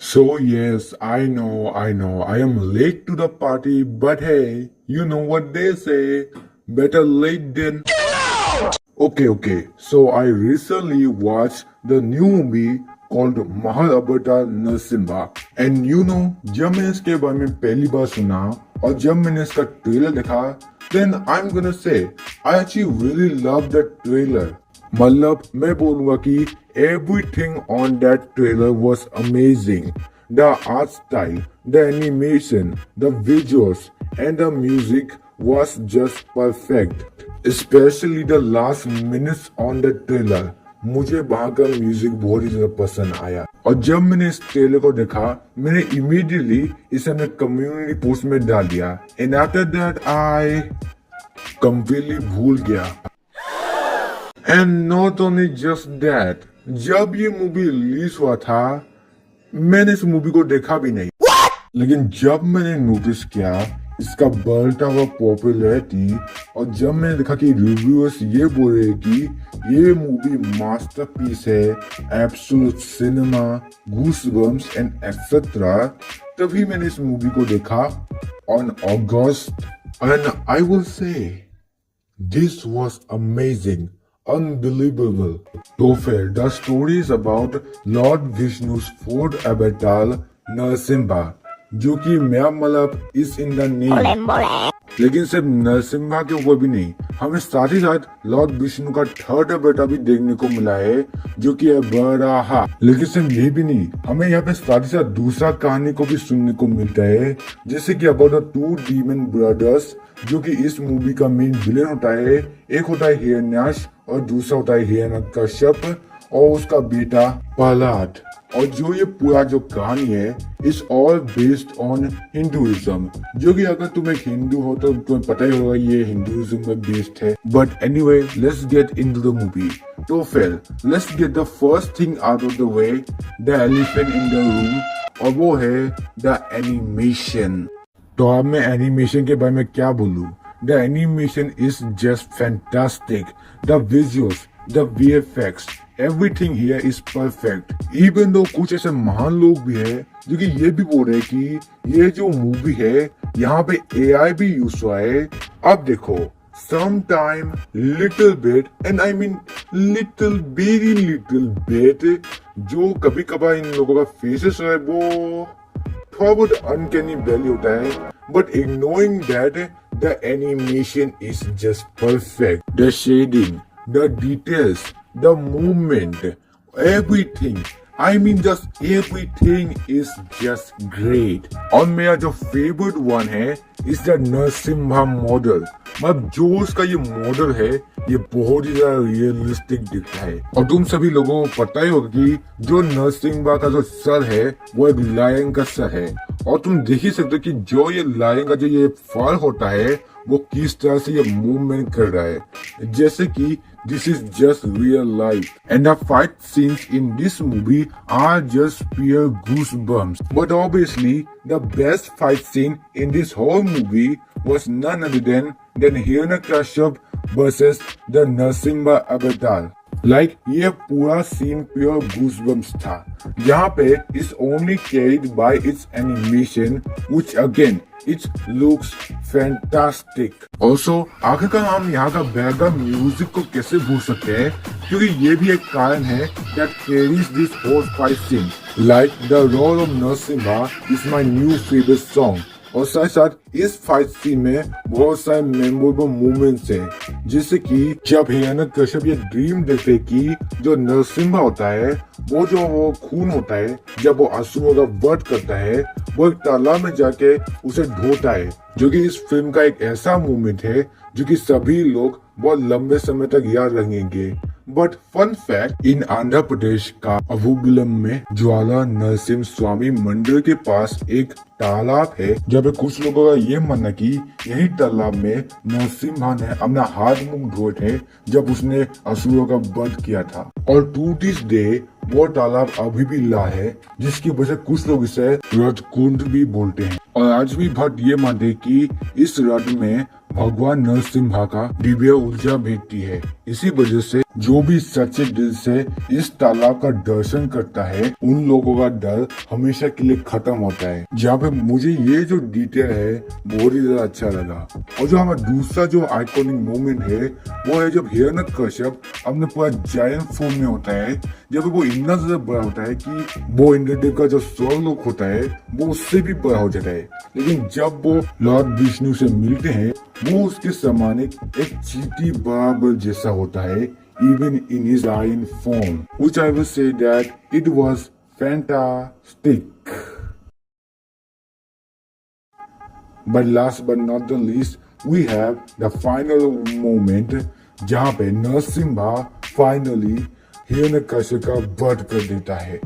So yes, I know, I am late to the party, but hey, you know what they say, better late than... Okay, so I recently watched the new movie called Mahabharata Narsimha, and जब मैंने इसके बारे में पहली बार सुना और जब मैंने इसका ट्रेलर देखा, then I'm gonna say I actually really love that trailer. मतलब मैं बोलूँगा कि everything on that trailer was amazing. The art style, the animation, the visuals, and the music was just perfect. Especially the last minutes on the trailer. मुझे वहाँ का music बहुत ही ज्यादा पसंद आया और जब मैंने इस ट्रेलर को देखा मैंने इमीडिएटली इसे अपने कम्युनिटी पोस्ट में डाल दिया and after that I completely भूल गया. And not only just that, जब ये मूवी रिलीज हुआ था मैंने इस मूवी को देखा भी नहीं. लेकिन जब मैंने नोटिस किया इसका बढ़ता हुआ पॉपुलैरिटी और जब मैंने देखा कि रिव्यूअर्स ये बोल रहे कि ये मूवी मास्टरपीस है, absolute cinema, goosebumps and etcetera, तभी मैंने इस मूवी को देखा on August and I will say this was amazing, unbelievable. तो फिर the story is about lord Vishnu's fourth avatar Narasimha, जो कि मैं मतलब इस इन द नेम. लेकिन सिर्फ नरसिम्हा के ऊपर भी नहीं, हमें साथ ही साथ लॉर्ड विष्णु का थर्ड बेटा भी देखने को मिला है जो कि है बराहा. लेकिन सिर्फ ये भी नहीं, हमें यहाँ पे साथ ही साथ दूसरा कहानी को भी सुनने को मिलता है, जैसे कि about the two demon brothers, जो कि इस मूवी का मेन विलेन होता है. एक होता है हिरण्याक्ष और दूसरा होता है हिरण्यकश्यप और उसका बेटा प्रहलाद. और जो ये पूरा जो कहानी है is all based on Hinduism, जो कि अगर तुम एक हिंदू हो तो तुम्हें पता ही होगा ये हिंदुइज्म में बेस्ड है. But anyway, let's get into the movie. तो फिर let's get the first thing out of the way, the elephant in the room, और वो है द एनिमेशन. तो अब मैं एनिमेशन के बारे में क्या बोलूं. The animation is just fantastic. The visuals, the VFX, everything here is perfect. Even though कुछ ऐसे महान लोग भी हैं जो कि ये भी बोल रहे हैं कि ये जो मूवी है यहाँ पे AI भी यूज हुआ है. अब देखो, sometime little bit, and I mean little, very little bit, जो कभी कभार इन लोगों का फेसेस है वो थोड़ा बहुत अनकैनी वैली होता है. But ignoring that, the animation is just perfect. The shading, the details, the movement, everything. I mean, just everything is just great. और मेरा जो फेवरेट वन है इस द नरसिम्हा मॉडल. मतलब जो उसका ये मॉडल है ये बहुत ही ज्यादा रियलिस्टिक दिखता है. और तुम सभी लोगों को पता ही होगा कि जो नरसिम्हा का जो सर है वो एक लायन का सर है. और तुम देख ही सकते हो कि जो ये लायन का जो ये फर होता है वो किस तरह से ये मूवमेंट कर रहा है, जैसे कि this is just real life. And the fight scenes in this movie are just pure goosebumps. But obviously, the best fight scene in this whole movie was none other than Hiranyakashipu versus the Narsimha avatar. Like ये पूरा scene pure goosebumps था. यहाँ पे is only carried by its animation, which again it looks fantastic. Also आखिरकार हम यहाँ का background music को कैसे भूल सकते हैं, क्योंकि ये भी एक कारण है that carries this whole fight scene. Like the Roar of Narsimha is my new favorite song. और साथ साथ इस फाइट सीन में बहुत सारे मेमोरेबल मूवमेंट्स हैं, जैसे कि जब हिरण्यकश्यप ये ड्रीम देखते कि जो नरसिम्हा होता है वो खून होता है, जब वो असुरों का वध करता है वो एक तालाब में जाके उसे ढोता है, जो कि इस फिल्म का एक ऐसा मूवमेंट है जो कि सभी लोग बहुत लंबे समय तक याद रखेंगे. बट फन फैक्ट, इन आंध्र प्रदेश का अहोबिलम में ज्वाला नरसिम्हा स्वामी मंदिर के पास एक तालाब है, जहाँ पे कुछ लोगों का ये मानना कि यही तालाब में नरसिम्हा ने अपना हाथ मुंह धोए थे जब उसने असुरों का वध किया था. और टू दिस डे वो तालाब अभी भी ला है, जिसकी वजह से कुछ लोग इसे रजकुंड भी बोलते हैं. और आज भी भट्ट ये मानते हैं कि इस रथ में भगवान नरसिम्हा का दिव्य ऊर्जा भेजती है। इसी वजह से जो भी सच्चे दिल से इस तालाब का दर्शन करता है उन लोगों का डर हमेशा के लिए खत्म होता है। जहाँ पे मुझे ये जो डिटेल है बहुत ही ज्यादा अच्छा लगा। और जो हमारा दूसरा जो आइकॉनिक मोमेंट है वो है जब हिरण्यकश्यप अपने पूरा जायंट फॉर्म में होता है, जब वो इतना ज्यादा बड़ा होता है कि वो इंद्रदेव का जो स्वर्गलोक होता है वो उससे भी बड़ा हो जाता है। लेकिन जब वो लॉर्ड विष्णु से मिलते हैं वो उसके समान एक चींटी बराबर जैसा होता है, even in his lion form, which I will say that it was fantastic. But last but not the least, we have the final moment जहाँ पे नरसिम्हा फाइनली हिरण्यकश्यप का वध कर देता है।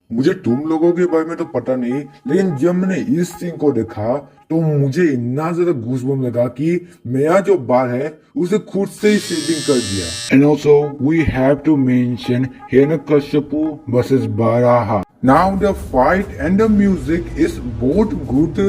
मुझे तुम लोगों के बारे में तो पता नहीं, लेकिन जब मैंने इस सीन को देखा तो मुझे इतना ज्यादा गूज़बम्प लगा कि मेरा जो बाल है उसे खुद से ही शेविंग कर दिया। And also we have to mention Hiranyakashipu versus Varaha. Now the fight and the music is both good,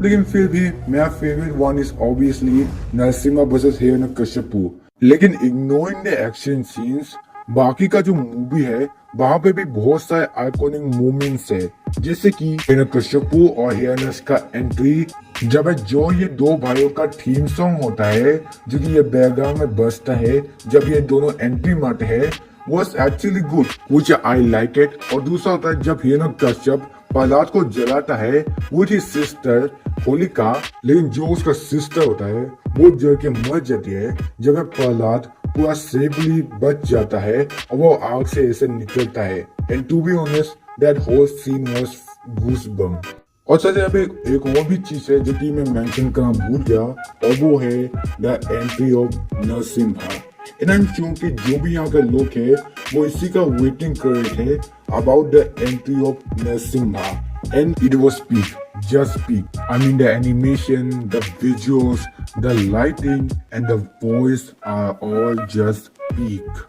लेकिन फिर भी मेरा favourite one is obviously Narasimha versus Hiranyakashipu. लेकिन इग्नोरिंग द एक्शन सीन्स, बाकी का जो मूवी है वहाँ पे भी बहुत सारे आइकॉनिक मोमेंट्स है, जैसे कि हिरण्यकश्यपु और हिरण्यश का एंट्री, जब जो ये दो भाइयों का थीम सॉन्ग होता है जो कि ये बैकग्राउंड में बजता है जब ये दोनों एंट्री मारते हैं, was actually good, which I like it। और दूसरा होता है जब हिरण्यकश्यप प्रहलाद को जलाता है with his sister होलिका, लेकिन जो उसका सिस्टर होता है वो जल के मर जाती है जब प्रहलाद पूरा सेफली बच जाता है और वो आग से ऐसे निकलता है। And to be honest that whole scene was goosebump. और सर यहाँ पे एक और भी चीज है जो कि मैं मेंशन करना भूल गया, और वो है द एंट्री ऑफ नरसिम्हा। क्योंकि जो भी यहाँ के लोग हैं वो इसी का वेटिंग कर रहे थे about the entry of Narasimha, and it was peak, just peak। I mean the animation, the visuals, the lighting and the voice are all just peak।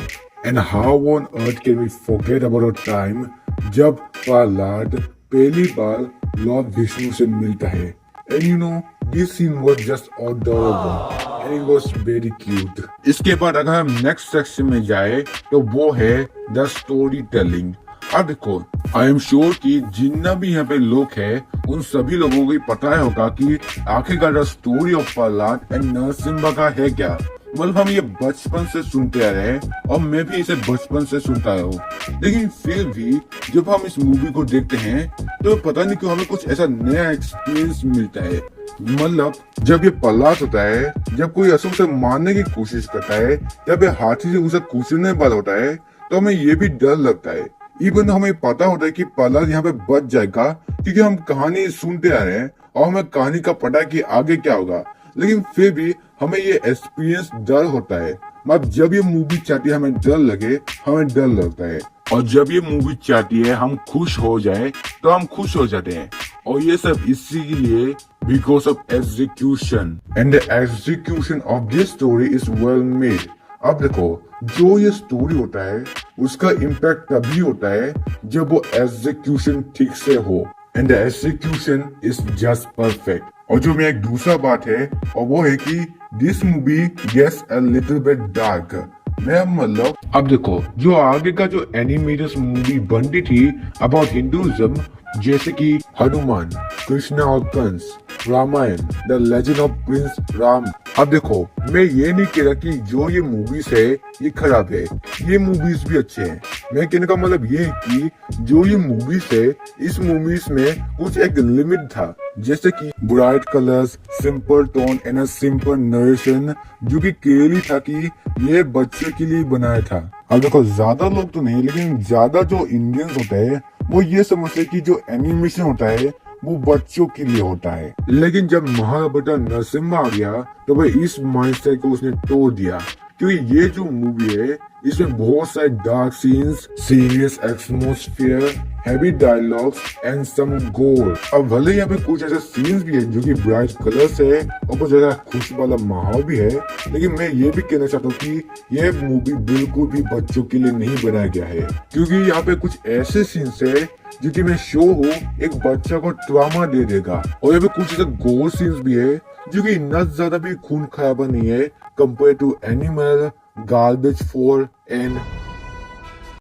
And how on earth can we forget about a time जब प्रहलाद पहली बार Lord Vishnu से मिलता है। And you know this scene was just adorable and it was very cute। इसके बाद अगर हम next section में जाए तो वो है द स्टोरी टेलिंग। अब देखो, आई एम श्योर कि जितना भी यहाँ पे लोग हैं उन सभी लोगों को पता होगा कि आखिरकार the story of Prahlad and Narasimha का है क्या। मतलब हम ये बचपन से सुनते आ रहे हैं और मैं भी इसे बचपन से सुनता आया हूँ, लेकिन फिर भी जब हम इस मूवी को देखते हैं तो पता नहीं क्यों हमें कुछ ऐसा नया एक्सपीरियंस मिलता है। मतलब जब ये प्रहलाद होता है, जब कोई असुर से मारने की कोशिश करता है, जब ये हाथी से उसे कुचलने वाला होता है तो हमें ये भी डर लगता है। इवन हमें पता होता है कि प्रहलाद यहाँ पे बच जाएगा क्योंकि हम कहानी सुनते आ रहे हैं और हमें कहानी का पता है कि आगे क्या होगा, लेकिन फिर भी हमें ये एक्सपीरियंस डर होता है। मतलब जब ये मूवी चाहती है हमें डर लगे, हमें डर लगता है, और जब ये मूवी चाहती है हम खुश हो जाए तो हम खुश हो जाते हैं। और ये सब इसीलिए because of execution, and the execution of this story is well made. अब देखो, जो ये स्टोरी होता है उसका इम्पैक्ट तभी होता है जब वो एग्जीक्यूशन ठीक से हो, and the execution is just perfect. और जो मेरा एक दूसरा बात है और वो है कि this movie gets a little bit dark. मैं मतलब अब देखो, जो आगे का जो एनिमेटेड मूवी बनती थी अबाउट हिंदुइज्म, जैसे कि हनुमान, कृष्णा और Kansa, Ramayana, the legend of prince Ram. अब देखो, मैं ये नहीं कह रहा कि जो ये मूवीज है ये खराब है, ये मूवीज भी अच्छे हैं। मैं कहने का मतलब ये है कि जो ये मूवीज है, इस मूवीज में कुछ एक लिमिट था, जैसे कि bright colours, simple tone and a simple narration, जो कि क्लियरली था कि ये बच्चे के लिए बनाया था। अब देखो, ज्यादा लोग तो नहीं, लेकिन ज्यादा जो इंडियंस होते हैं वो ये समझते कि जो एनिमेशन होता है वो बच्चों के लिए होता है। लेकिन जब महाबता नरसिम्हा आ गया तो भाई इस माइंडसेट को उसने तोड़ दिया, क्योंकि ये जो मूवी है इसमें बहुत सारे dark scenes, serious atmosphere, heavy dialogues and some gore. अब भले यहाँ पे कुछ ऐसे सीन्स भी है जो कि ब्राइट कलर्स है और कुछ ऐसा खुश वाला माहौल भी है, लेकिन मैं ये भी कहना चाहता हूँ कि यह मूवी बिल्कुल भी बच्चों के लिए नहीं बनाया गया है, क्योंकि यहाँ पे कुछ ऐसे सीन्स है जो कि मैं शो हो एक बच्चा को ट्रॉमा दे देगा। और यहाँ पे कुछ ऐसे गोर सीन्स भी है जो कि इतना ज्यादा भी खून खराबा नहीं है compare to Animal, garbage 4 and,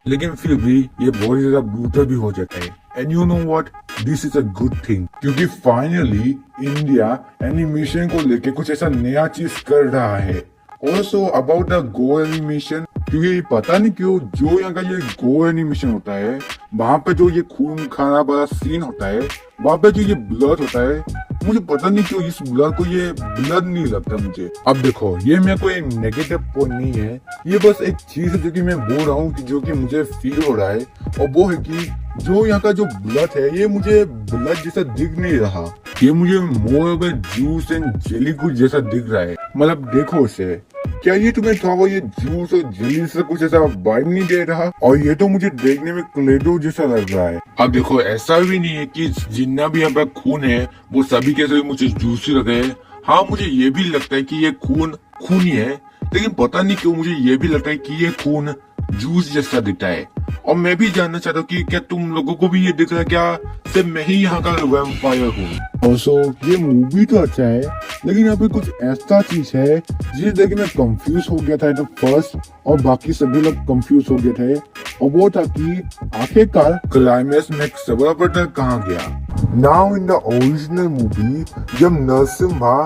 लेकिन फिर भी ये बहुत ज्यादा ब्रूटल भी हो जाता है। And you know what, this is a good thing, क्योंकि फाइनली इंडिया एनिमेशन को लेके कुछ ऐसा नया चीज कर रहा है। Also about the go animation, क्योंकि पता नहीं क्यों जो यहाँ का ये गो एनिमेशन होता है, वहाँ पे जो ये खून खाना वाला सीन होता है, वहाँ पे जो ये ब्लड होता है, मुझे पता नहीं क्यों इस ब्लड को ये ब्लड नहीं लगता मुझे। अब देखो, ये मेरा कोई नेगेटिव पॉइंट नहीं है, ये बस एक चीज है जो कि मैं बोल रहा हूँ कि जो कि मुझे फील हो रहा है, और वो है कि जो यहाँ का जो ब्लड है ये मुझे ब्लड जैसा दिख नहीं रहा, ये मुझे more of juice and jelly कुछ जैसा दिख रहा है। मतलब देखो इसे, क्या ये तुम्हें थोड़ा ये जूस और जेली से कुछ ऐसा वाइब नहीं दे रहा? और ये तो मुझे देखने में क्लेडो जैसा लग रहा है। अब देखो, ऐसा भी नहीं है कि जितना भी यहाँ पे खून है वो सभी के सभी मुझे जूसी लग रहे हैं। हाँ, मुझे ये भी लगता है कि ये खून ही है, लेकिन पता नहीं क्यों मुझे ये भी लगता है कि ये खून जूस जैसा दिखता है। और मैं भी जानना चाहता हूँ कि क्या तुम लोगों को भी ये दिख रहा है क्या, सिर्फ मैं ही यहाँ का वैम्पायर हूँ? ऑल्सो ये मूवी तो अच्छा है, लेकिन यहाँ पे कुछ ऐसा चीज है जिसे देख के मैं कंफ्यूज हो गया था फर्स्ट, और बाकी सभी लोग कंफ्यूज हो गए थे, और वो था कि आखिरकार क्लाइमेक्स में सबरपटर कहाँ गया। Now in the original movie, जब नरसिम्हा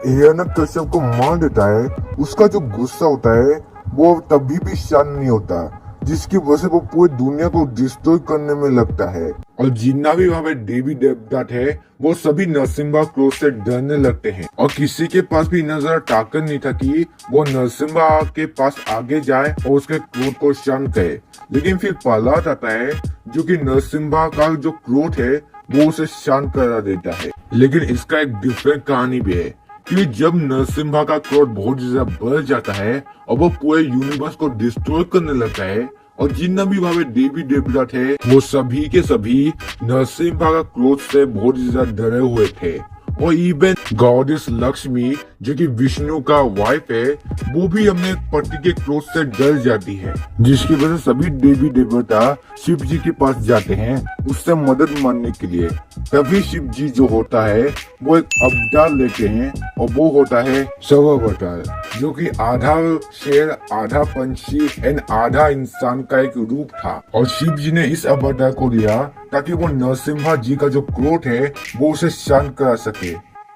हिरण्यकश्यप को मार देता है, उसका जो गुस्सा होता है वो तभी भी शांत नहीं होता, जिसकी वजह से वो पूरी दुनिया को डिस्ट्रॉय करने में लगता है। और जितना भी वहाँ पे देवी देवता थे वो सभी नरसिम्हा क्रोध से डरने लगते हैं, और किसी के पास भी नजर ताकत नहीं था कि वो नरसिम्हा के पास आगे जाए और उसके क्रोध को शांत करे। लेकिन फिर प्रहलाद आता है जो कि नरसिम्हा का जो क्रोध है वो उसे शांत करा देता है। लेकिन इसका एक डिफरेंट कहानी भी है, कि जब नरसिम्हा का क्रोध बहुत ज्यादा बढ़ जाता है और वो पूरे यूनिवर्स को डिस्ट्रॉय करने लगता है, और जितना भी वहाँ पे देवी देवता थे वो सभी के सभी नरसिम्हा का क्रोध से बहुत ज्यादा डरे हुए थे। और इवन गॉडेस लक्ष्मी जो कि विष्णु का वाइफ है, वो भी अपने पति के क्रोध से डर जाती है, जिसकी वजह से सभी देवी देवता शिव जी के पास जाते हैं उससे मदद मांगने के लिए। तभी शिव जी जो होता है वो एक अवतार लेते हैं, और वो होता है सर्वावतार, जो कि आधा शेर, आधा पंछी एंड आधा इंसान का एक रूप था। और शिव जी ने इस अवतार को लिया ताकि वो नरसिम्हा जी का जो क्रोध है वो उसे शांत करा सके।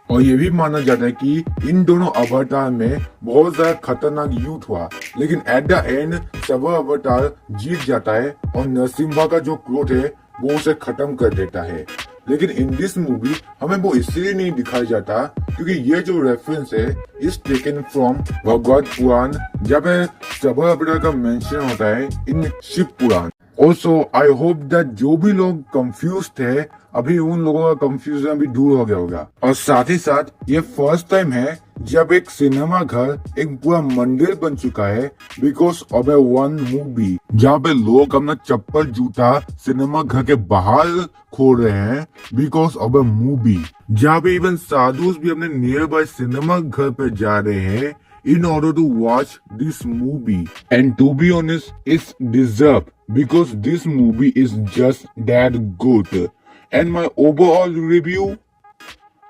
और ये भी माना जाता है कि इन दोनों अवतार में बहुत ज्यादा खतरनाक युद्ध हुआ, लेकिन एट द एंड सर्व अवतार जीत जाता है और नरसिम्हा का जो क्रोध है वो उसे खत्म कर देता है। लेकिन इन दिस मूवी हमें वो इसलिए नहीं दिखाया जाता क्योंकि ये जो रेफरेंस है इज टेकन फ्रॉम भगवत पुराण, जब सर्व अवतार का मेंशन होता है इन शिव पुराण। ऑल्सो आई होप दैट जो भी लोग कंफ्यूज थे अभी उन लोगों का कंफ्यूजन अभी दूर हो गया होगा। और साथ ही साथ ये फर्स्ट टाइम है जब एक सिनेमा घर एक पूरा मंदिर बन चुका है because of A one movie, जहाँ पे लोग अपना चप्पल जूता सिनेमा घर के बाहर खोल रहे हैं बिकॉज ऑफ ए मूवी, जहाँ पे इवन साधुस भी अपने नियर बाय सिनेमा घर पे जा रहे हैं in order to watch this movie. And to be honest, it's deserved because this movie is just that good. And my overall review,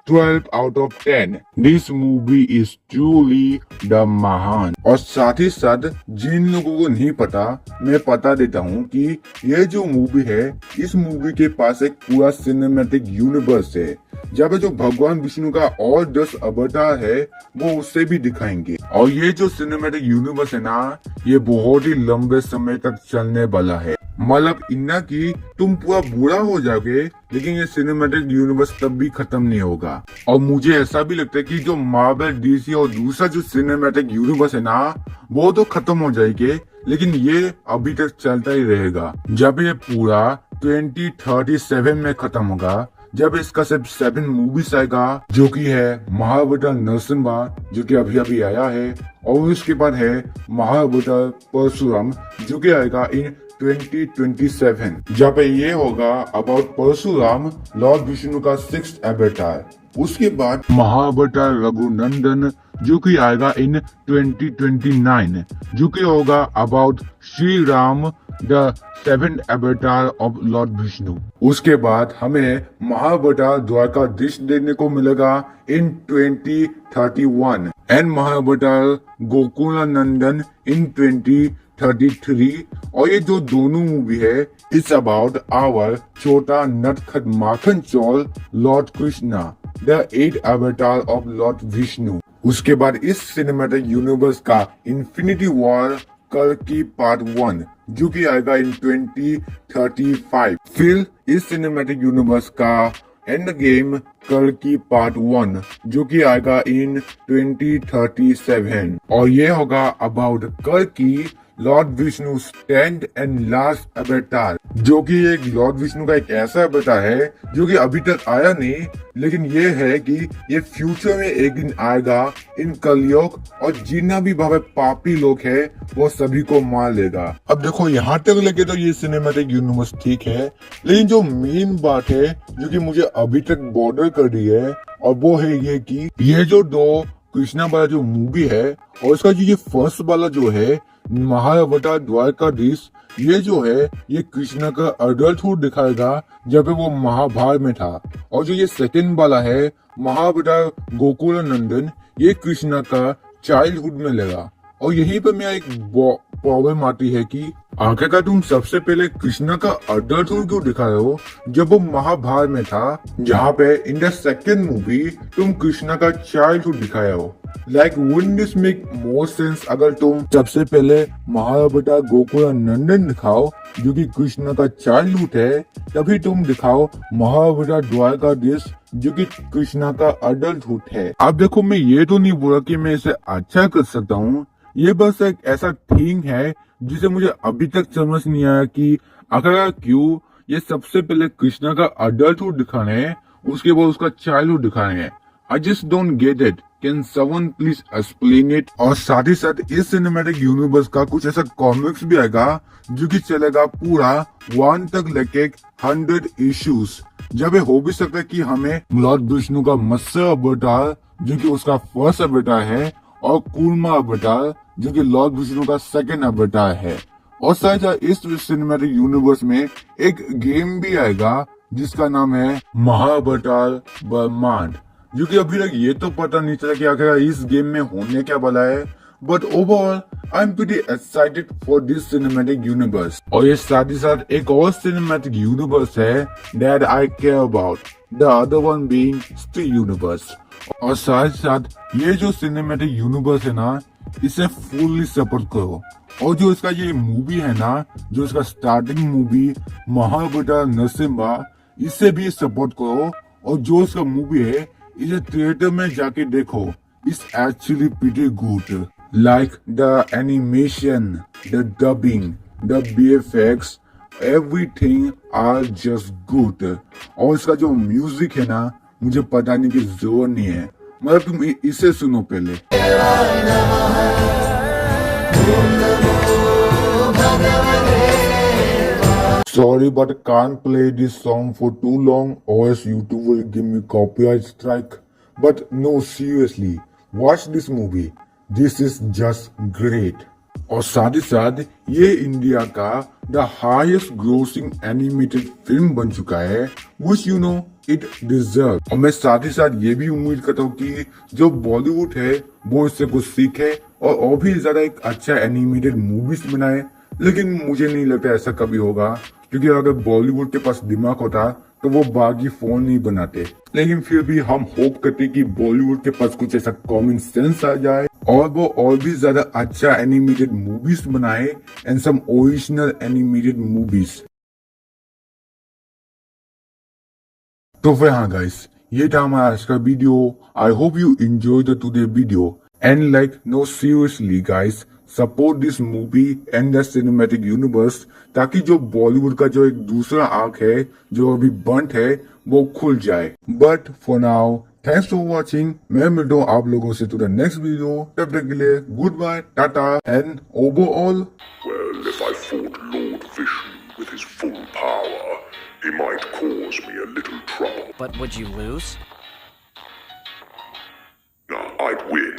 12 out of 10. This movie is truly the महान। और साथ ही साथ जिन लोगों को नहीं पता, मैं बता देता हूँ कि ये जो मूवी है, इस मूवी के पास एक पूरा सिनेमैटिक यूनिवर्स है, जहाँ पे जो भगवान विष्णु का और 10 अवतार है वो उससे भी दिखाएंगे। और ये जो सिनेमैटिक यूनिवर्स है ना, ये बहुत ही लंबे समय तक चलने वाला है। मतलब इतना कि तुम पूरा बुरा हो जाओगे, लेकिन ये सिनेमैटिक यूनिवर्स तब भी खत्म नहीं होगा। और मुझे ऐसा भी लगता है कि जो मार्वल, डीसी और दूसरा जो सिनेमैटिक यूनिवर्स है ना, वो तो खत्म हो जाएंगे, लेकिन ये अभी तक चलता ही रहेगा। जब ये पूरा 2037 में खत्म होगा, जब इसका सिर्फ 7 मूवीज आएगा, जो कि है महाबता नरसिम्हा जो कि अभी अभी आया है, और उसके बाद है महाबता परशुराम जो कि आएगा इन 2027, जहाँ पे ये होगा अबाउट परशुराम लॉर्ड विष्णु का 6th अवतार। उसके बाद महाबता रघुनंदन जो कि आएगा इन 2029, जो कि होगा about Shri Ram the 7th अवतार ऑफ लॉर्ड विष्णु। उसके बाद हमें महाबता द्वारकाधीश देखने को मिलेगा इन 2031 एंड महाबता गोकुलानंदन इन 2033। और ये जो दोनों मूवी है इट्स अबाउट आवर छोटा नटखट माखन चौल लॉर्ड कृष्णा द 8th अवतार ऑफ लॉर्ड विष्णु। उसके बाद इस सिनेमैटिक यूनिवर्स का इन्फिनिटी वॉर कल्कि पार्ट 1 जो कि आएगा इन 2035। फिर इस सिनेमैटिक यूनिवर्स का एंड गेम कल्कि पार्ट 1 जो कि आएगा इन 2037, और ये होगा अबाउट कल्कि Lord Vishnu stand and last अवतार, जो कि एक लॉर्ड विष्णु का एक ऐसा अवतार है जो कि अभी तक आया नहीं, लेकिन ये है कि ये फ्यूचर में एक दिन आएगा इन कलयुग और जितना भी भावे पापी लोग है वो सभी को मार लेगा। अब देखो यहाँ तक लगे तो ये सिनेमैटिक यूनिवर्स ठीक है, लेकिन जो मेन बात है जो कि मुझे अभी तक बॉर्डर कर रही है, और वो है ये कि ये जो दो कृष्णा वाला जो मूवी है और इसका जो ये फर्स्ट वाला जो है महाबता द्वारकाधीश, ये जो है ये कृष्णा का अडल्टहुड दिखाएगा जब वो महाभारत में था, और जो ये सेकंड वाला है महाबता गोकुलानंदन ये कृष्णा का चाइल्डहुड में लगा। और यही पे मेरा एक प्रॉब्लम आती है कि आखिरकार तुम सबसे पहले कृष्णा का अडल्टहुड क्यों दिखा रहे हो जब वो महाभारत में था, जहाँ पे इन द सेकंड मूवी तुम कृष्णा का चाइल्डहुड दिखाया हो। Like wouldn't this make more sense अगर तुम सबसे पहले महाबता गोकुलानंदन दिखाओ जो कि कृष्णा का चाइल्डहुड है, तभी तुम दिखाओ महाबता द्वारकाधीश जो कि कृष्णा का अडल्टहुड है। अब देखो मैं ये तो नहीं बोला कि मैं इसे अच्छा कर सकता हूँ, ये बस एक ऐसा थिंग है जिसे मुझे अभी तक समझ नहीं आया कि आखिर क्यों ये सबसे पहले कृष्णा का अडल्टहुड दिखाने हैं उसके बाद उसका चाइल्डहुड दिखाने हैं। I just don't get it, can someone please explain it. और साथ ही साथ इस सिनेमैटिक यूनिवर्स का कुछ ऐसा कॉमिक्स भी आएगा जो कि चलेगा पूरा 1 तक लेके 100 इश्यूज, जब ये हो भी सकता है कि हमें लॉर्ड विष्णु का मत्स्य अवतार जो कि उसका फर्स्ट अवतार है और कूर्मा अवतार जो कि लॉर्ड विष्णु का सेकंड अवतार है। और साथ ही इस सिनेमैटिक यूनिवर्स में एक गेम भी आएगा जिसका नाम है महाबता ब्रह्मांड, जो कि अभी तक ये तो पता नहीं चला कि आखिर इस गेम में होने क्या वाला है, but overall I am pretty excited for this cinematic universe. और ये साथ ही साथ एक और सिनेमैटिक यूनिवर्स है that I care about, the other one being स्त्री यूनिवर्स। और साथ ही साथ ये जो सिनेमैटिक यूनिवर्स है ना इसे फुल्ली सपोर्ट करो, और जो इसका ये मूवी है ना, जो इसका स्टार्टिंग मूवी महाबता नरसिम्हा, इसे भी सपोर्ट करो, और जो इसका मूवी है इसे थिएटर में जाके देखो, it's actually pretty good. Like the animation, the dubbing, the VFX, everything are just good. और इसका जो म्यूजिक है ना मुझे पता नहीं की जोर नहीं है, मतलब तुम इसे सुनो पहले। Sorry, but I can't play this song for too long or else YouTube will give me copyright strike. But no, seriously, watch this movie. This is just great. और साथ ही साथ ये इंडिया का the highest grossing animated film बन चुका है, which you know it deserves। और मैं साथ ही साथ ये भी उम्मीद करता हूँ कि जो बॉलीवुड है वो इससे कुछ सीखे और भी ज्यादा एक अच्छा एनिमेटेड मूवीज बनाए, लेकिन मुझे नहीं लगता ऐसा कभी होगा, क्योंकि अगर बॉलीवुड के पास दिमाग होता तो वो बागी फोन नहीं बनाते। लेकिन फिर भी हम होप करते कि बॉलीवुड के पास कुछ ऐसा कॉमन सेंस आ जाए और वो और भी ज्यादा अच्छा एनिमेटेड मूवीज बनाए and some original animated movies. तो फिर हाँ गाइस, ये था हमारा आज का video. I hope you enjoy the today video and like no seriously guys, support this movie and the cinematic universe, ताकि जो बॉलीवुड का जो एक दूसरा आंख है जो अभी बंद है वो खुल जाए। But for now thanks for watching. मैं मिलता हूँ आप लोगों से टू द नेक्स्ट वीडियो। तब तक के लिए goodbye, tata and overall. Well, if I fought Lord Vishnu with his full power, he might cause me a little trouble. But would you lose? Nah, I'd win.